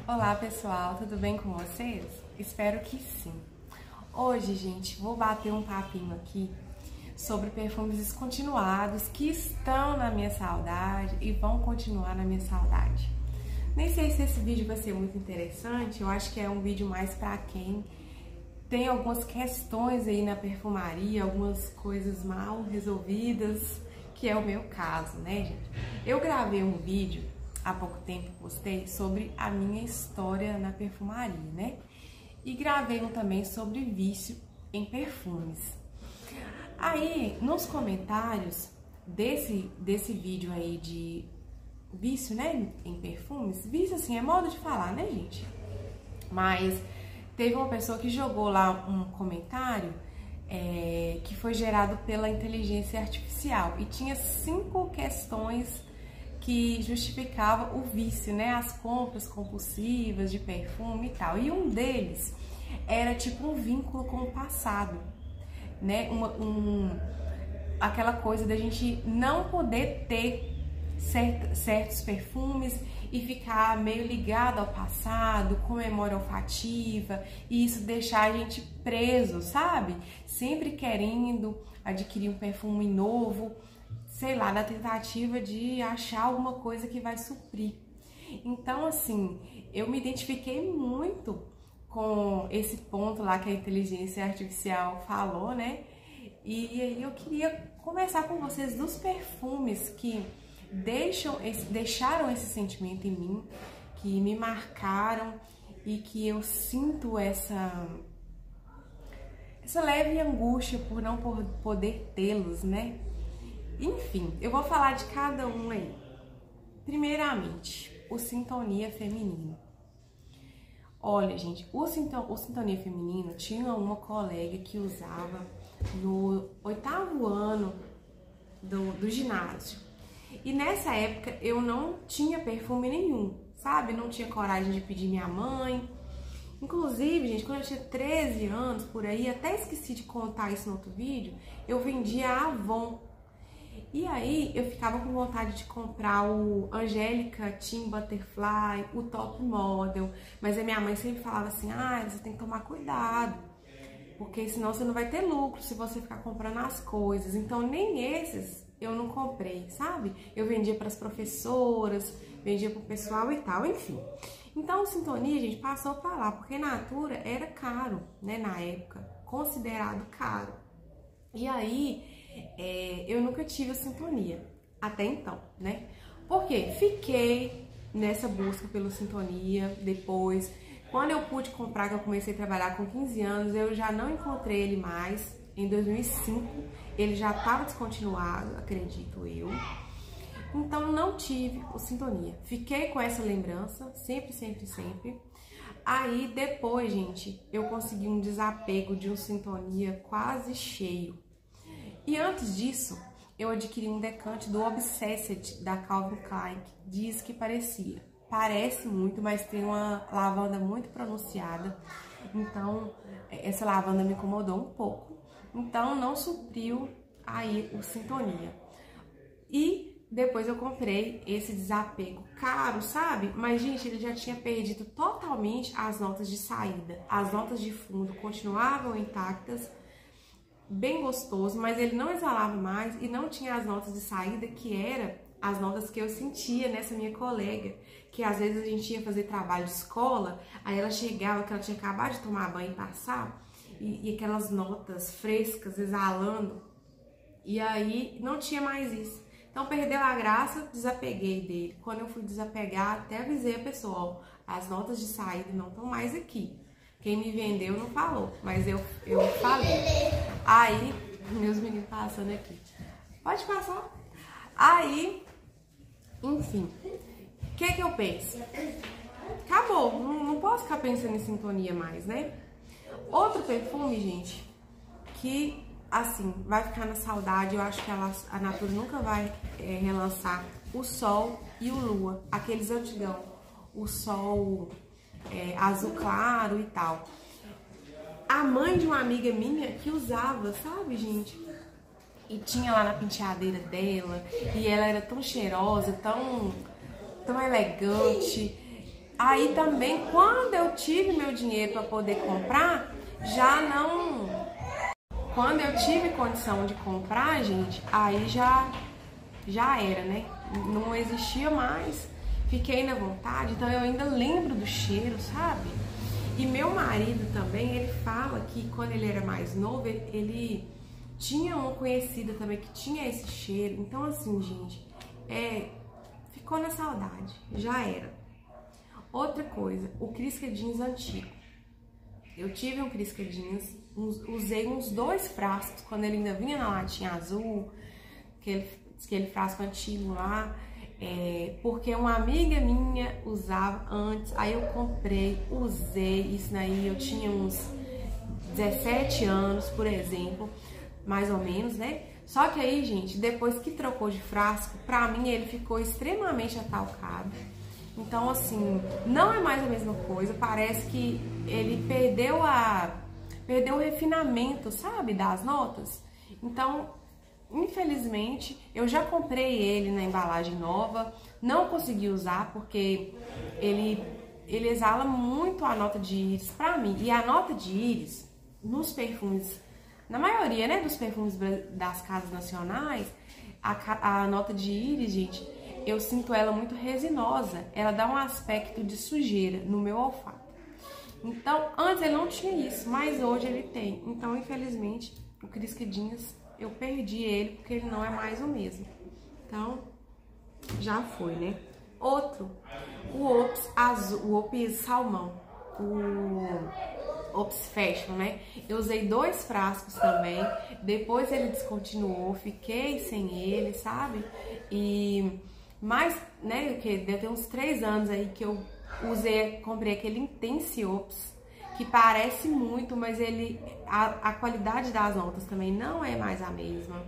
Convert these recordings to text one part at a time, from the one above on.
Olá pessoal, tudo bem com vocês? Espero que sim. Hoje, gente, vou bater um papinho aqui sobre perfumes descontinuados que estão na minha saudade e vão continuar na minha saudade. Nem sei se esse vídeo vai ser muito interessante, eu acho que é um vídeo mais pra quem tem algumas questões aí na perfumaria, algumas coisas mal resolvidas, que é o meu caso, né, gente? Eu gravei um vídeo há pouco tempo, postei sobre a minha história na perfumaria, né? E gravei um também sobre vício em perfumes. Aí, nos comentários desse vídeo aí de vício, né, em perfumes, vício assim é modo de falar, né, gente? Mas teve uma pessoa que jogou lá um comentário que foi gerado pela inteligência artificial e tinha 5 questões que justificava o vício, né? As compras compulsivas de perfume e tal. E um deles era tipo um vínculo com o passado, né? Aquela coisa da gente não poder ter certos perfumes e ficar meio ligado ao passado, com memória olfativa, e isso deixar a gente preso, sabe? Sempre querendo adquirir um perfume novo, sei lá, na tentativa de achar alguma coisa que vai suprir. Então, assim, eu me identifiquei muito com esse ponto lá que a inteligência artificial falou, né? E aí eu queria conversar com vocês dos perfumes que deixaram esse sentimento em mim, que me marcaram e que eu sinto essa leve angústia por não poder tê-los, né? Enfim, eu vou falar de cada um aí. Primeiramente, o Sintonia Feminino. Olha, gente, o Sintonia Feminino tinha uma colega que usava no 8º ano do ginásio. E nessa época eu não tinha perfume nenhum, sabe? Não tinha coragem de pedir minha mãe. Inclusive, gente, quando eu tinha 13 anos, por aí, até esqueci de contar isso no outro vídeo, eu vendia a Avon. E aí eu ficava com vontade de comprar o Angélica Team Butterfly, o Top Model, mas a minha mãe sempre falava assim, você tem que tomar cuidado, porque senão você não vai ter lucro se você ficar comprando as coisas. Então nem esses eu não comprei, sabe? Eu vendia para as professoras, vendia para o pessoal e tal, enfim. Então o Sintonia, gente, passou para lá, porque Natura era caro, né, na época, considerado caro. E aí eu nunca tive a Sintonia, até então, né? Porque fiquei nessa busca pelo Sintonia, depois, quando eu pude comprar, que eu comecei a trabalhar com 15 anos, eu já não encontrei ele mais. Em 2005, ele já estava descontinuado, acredito eu. Então, não tive o Sintonia. Fiquei com essa lembrança, sempre, sempre, sempre. Aí, depois, gente, eu consegui um desapego de um Sintonia quase cheio. E antes disso, eu adquiri um decante do Obsessed, da Calvin Klein, que diz que parecia. Parece muito, mas tem uma lavanda muito pronunciada. Então, essa lavanda me incomodou um pouco. Então, não supriu aí o Sintonia. E depois eu comprei esse desapego caro, sabe? Mas, gente, ele já tinha perdido totalmente as notas de saída. As notas de fundo continuavam intactas, bem gostoso, mas ele não exalava mais e não tinha as notas de saída, que era as notas que eu sentia nessa minha colega, que às vezes a gente ia fazer trabalho de escola, aí ela chegava, que ela tinha acabado de tomar banho e passar, e aquelas notas frescas exalando, e aí não tinha mais isso. Então perdeu a graça, desapeguei dele. Quando eu fui desapegar, até avisei a pessoa, as notas de saída não estão mais aqui. Quem me vendeu não falou, mas eu falei. Aí, meus meninos passando aqui. Pode passar. Aí, enfim, o que eu penso? Acabou, não posso ficar pensando em Sintonia mais, né? Outro perfume, gente, que, assim, vai ficar na saudade, eu acho que a Natura nunca vai relançar, o Sol e o Lua, aqueles antigão, o Sol azul claro e tal. A mãe de uma amiga minha que usava, sabe, gente? E tinha lá na penteadeira dela, e ela era tão cheirosa, tão elegante. Aí também, quando eu tive meu dinheiro para poder comprar, já não... Quando eu tive condição de comprar, gente, aí já era, né? Não existia mais. Fiquei na vontade, então eu ainda lembro do cheiro, sabe? E meu marido também, ele fala que quando ele era mais novo, ele tinha uma conhecida também que tinha esse cheiro. Então assim, gente, ficou na saudade, já era. Outra coisa, o Crisca Jeans antigo. Eu tive um Crisca Jeans, usei uns 2 frascos quando ele ainda vinha na latinha azul, aquele frasco antigo lá, porque uma amiga minha usava antes, aí eu comprei, usei, isso daí eu tinha uns 17 anos, por exemplo, mais ou menos, né? Só que aí, gente, depois que trocou de frasco, pra mim ele ficou extremamente atalcado. Então, assim, não é mais a mesma coisa, parece que ele perdeu o refinamento, sabe, das notas. Então, infelizmente, eu já comprei ele na embalagem nova, não consegui usar porque ele exala muito a nota de íris pra mim. E a nota de íris, nos perfumes, na maioria, né, dos perfumes das casas nacionais, a nota de íris, gente, eu sinto ela muito resinosa, ela dá um aspecto de sujeira no meu olfato. Então, antes ele não tinha isso, mas hoje ele tem. Então, infelizmente, o Crisca Jeans, eu perdi ele porque ele não é mais o mesmo. Então, já foi, né? Outro, o Ops azul, o Ops salmão, o Ops Fashion, né? Eu usei 2 frascos também, depois ele descontinuou, fiquei sem ele, sabe? Mas, né, que deve ter uns 3 anos aí que eu comprei aquele Intense Ops, que parece muito, mas a qualidade das notas também não é mais a mesma.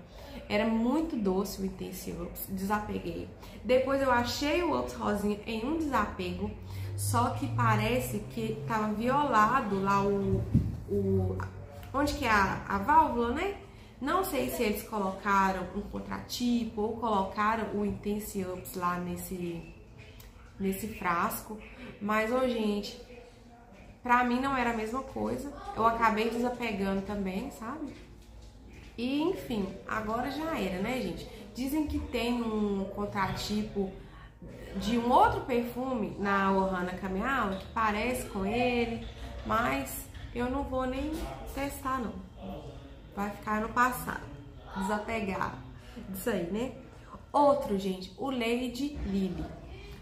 Era muito doce o Intense Ops, desapeguei. Depois eu achei o Ops rosinha em um desapego, só que parece que tava violado lá onde que é a válvula, né? Não sei se eles colocaram um contratipo ou colocaram o Intense Ups lá nesse frasco. Mas, ô, gente, pra mim não era a mesma coisa. Eu acabei desapegando também, sabe? E, enfim, agora já era, né, gente? Dizem que tem um contratipo de um outro perfume na Ohana Kamehameha que parece com ele, mas eu não vou nem testar, não. Vai ficar no passado, desapegar disso aí, né? Outro, gente, o Lady Lily.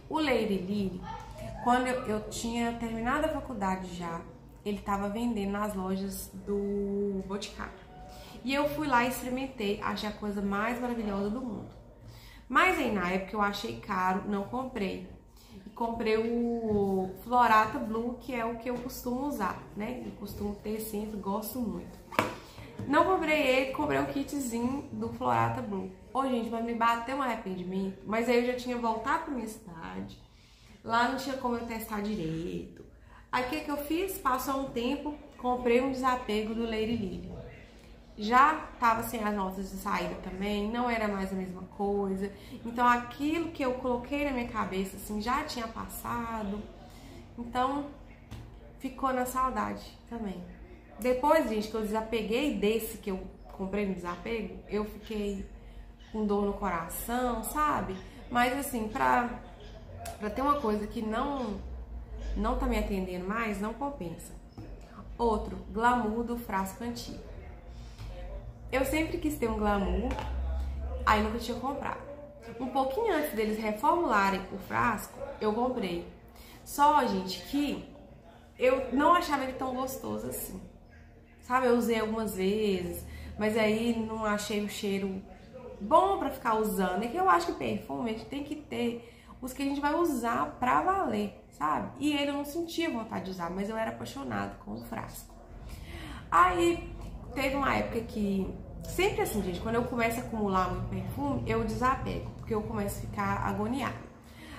O Lady Lily, quando eu tinha terminado a faculdade já, ele tava vendendo nas lojas do Boticário. E eu fui lá e experimentei, achei a coisa mais maravilhosa do mundo. Mas aí na época eu achei caro, não comprei. E comprei o Florata Blue, que é o que eu costumo usar, né? Eu costumo ter sempre, gosto muito. Não comprei ele, comprei um kitzinho do Florata Blue. Ô, gente, mas me bateu um arrependimento. Mas aí eu já tinha voltado pra minha cidade. Lá não tinha como eu testar direito. Aí o que eu fiz? Passou um tempo, comprei um desapego do Lady Lily. Já tava sem as notas de saída também, não era mais a mesma coisa. Então aquilo que eu coloquei na minha cabeça, assim, já tinha passado. Então ficou na saudade também. Depois, gente, que eu desapeguei desse que eu comprei no desapego, eu fiquei com dor no coração, sabe? Mas assim, pra ter uma coisa que não tá me atendendo mais, não compensa. Outro, Glamour do frasco antigo. Eu sempre quis ter um Glamour, aí nunca tinha comprado. Um pouquinho antes deles reformularem o frasco, eu comprei. Só, gente, que eu não achava ele tão gostoso assim. Sabe, eu usei algumas vezes, mas aí não achei o cheiro bom pra ficar usando. É que eu acho que perfume a gente tem que ter os que a gente vai usar pra valer, sabe? E ele eu não sentia vontade de usar, mas eu era apaixonada com o frasco. Aí teve uma época que, sempre assim, gente, quando eu começo a acumular muito perfume, eu desapego, porque eu começo a ficar agoniada.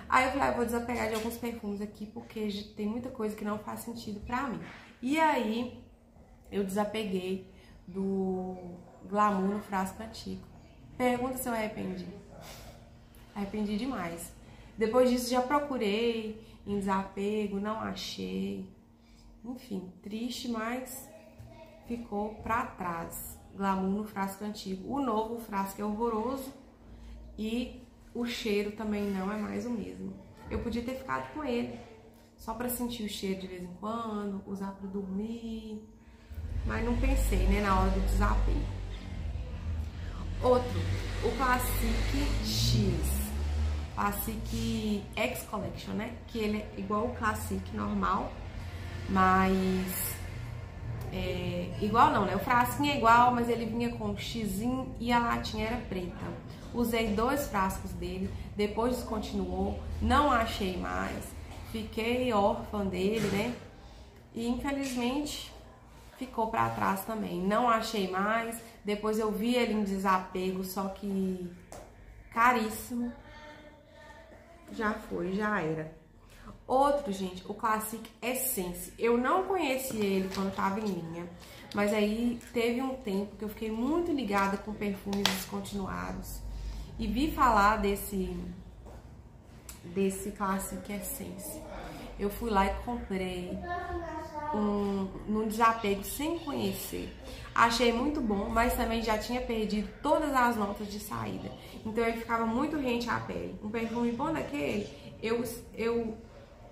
Aí eu falei, eu vou desapegar de alguns perfumes aqui, porque tem muita coisa que não faz sentido pra mim. E aí eu desapeguei do Glamour no frasco antigo. Pergunta se eu arrependi. Arrependi demais. Depois disso já procurei, em desapego, não achei. Enfim, triste, mas ficou pra trás. Glamour no frasco antigo. O novo frasco é horroroso e o cheiro também não é mais o mesmo. Eu podia ter ficado com ele, só pra sentir o cheiro de vez em quando, usar pra dormir, mas não pensei, né, na hora do desapego. Outro, o Classic X. Classic X Collection, né? Que ele é igual o Classic normal, mas igual não, né? O frasquinho é igual, mas ele vinha com um xizinho e a latinha era preta. Usei 2 frascos dele, depois descontinuou, não achei mais, fiquei órfã dele, né? E infelizmente ficou pra trás também. Não achei mais, depois eu vi ele em desapego, só que caríssimo. Já foi, já era. Outro, gente, o Classic Essence. Eu não conheci ele quando tava em linha, mas aí teve um tempo que eu fiquei muito ligada com perfumes descontinuados e vi falar desse Classic Essence. Eu fui lá e comprei num desapego sem conhecer. Achei muito bom, mas também já tinha perdido todas as notas de saída. Então ele ficava muito rente à pele. Um perfume bom daquele, eu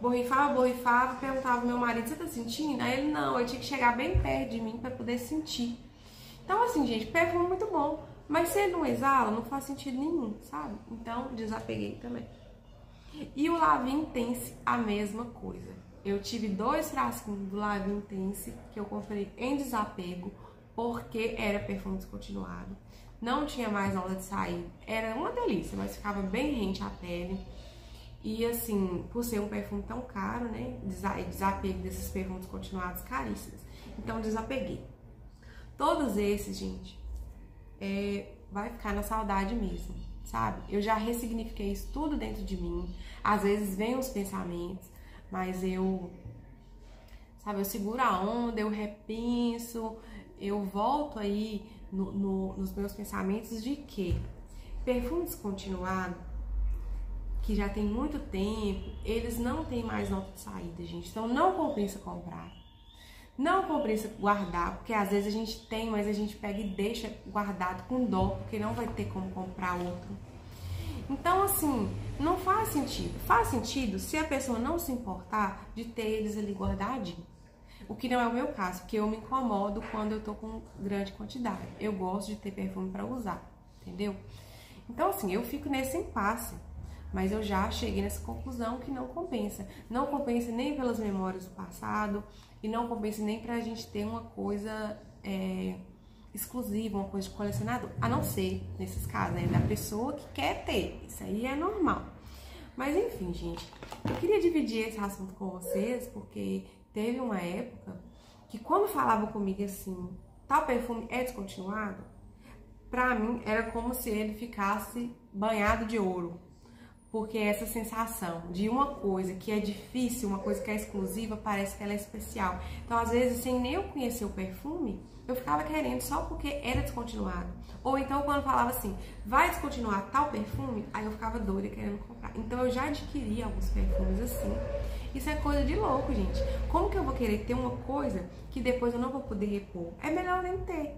borrifava, perguntava ao meu marido, você tá sentindo? Aí ele, não, eu tinha que chegar bem perto de mim pra poder sentir. Então assim, gente, perfume muito bom, mas se ele não exala, não faz sentido nenhum, sabe? Então desapeguei também. E o La Vie Intense, a mesma coisa. Eu tive 2 frasquinhos do La Vie Intense que eu comprei em desapego, porque era perfume descontinuado. Não tinha mais nota de sair. Era uma delícia, mas ficava bem rente à pele. E assim, por ser um perfume tão caro, né? Desapego desses perfumes descontinuados caríssimos. Então desapeguei. Todos esses, gente, vai ficar na saudade mesmo, sabe? Eu já ressignifiquei isso tudo dentro de mim. Às vezes vem os pensamentos, mas eu seguro a onda, eu repenso, eu volto aí nos meus pensamentos de que perfume descontinuado, que já tem muito tempo, eles não têm mais nota de saída, gente. Então não compensa comprar. Não compensa guardar, porque às vezes a gente tem, mas a gente pega e deixa guardado com dó, porque não vai ter como comprar outro. Então, assim, não faz sentido. Faz sentido se a pessoa não se importar de ter eles ali guardadinho. O que não é o meu caso, porque eu me incomodo quando eu tô com grande quantidade. Eu gosto de ter perfume pra usar, entendeu? Então, assim, eu fico nesse impasse. Mas eu já cheguei nessa conclusão que não compensa. Não compensa nem pelas memórias do passado e não compensa nem pra gente ter uma coisa exclusiva, uma coisa de colecionador. A não ser, nesses casos, né, da pessoa que quer ter. Isso aí é normal. Mas enfim, gente, eu queria dividir esse assunto com vocês porque teve uma época que quando falavam comigo assim, tal perfume é descontinuado, pra mim era como se ele ficasse banhado de ouro. Porque essa sensação de uma coisa que é difícil, uma coisa que é exclusiva, parece que ela é especial. Então, às vezes, sem nem eu conhecer o perfume, eu ficava querendo só porque era descontinuado. Ou então, quando falava assim, vai descontinuar tal perfume, aí eu ficava doida querendo comprar. Então, eu já adquiri alguns perfumes assim. Isso é coisa de louco, gente. Como que eu vou querer ter uma coisa que depois eu não vou poder repor? É melhor nem ter,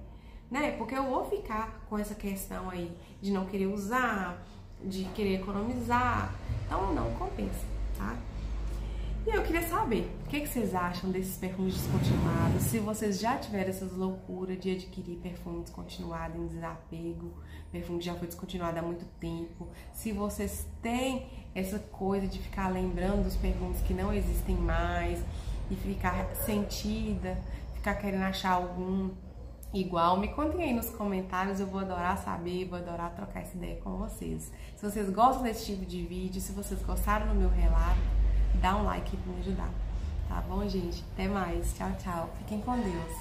né? Porque eu vou ficar com essa questão aí de não querer usar, de querer economizar, então não compensa, tá? E eu queria saber, o que vocês acham desses perfumes descontinuados? Se vocês já tiveram essas loucuras de adquirir perfume descontinuado em desapego, perfume que já foi descontinuado há muito tempo, se vocês têm essa coisa de ficar lembrando dos perfumes que não existem mais e ficar sentida, ficar querendo achar algum igual, me contem aí nos comentários, eu vou adorar saber, vou adorar trocar essa ideia com vocês. Se vocês gostam desse tipo de vídeo, se vocês gostaram do meu relato, dá um like pra me ajudar, tá bom, gente? Até mais, tchau, tchau, fiquem com Deus.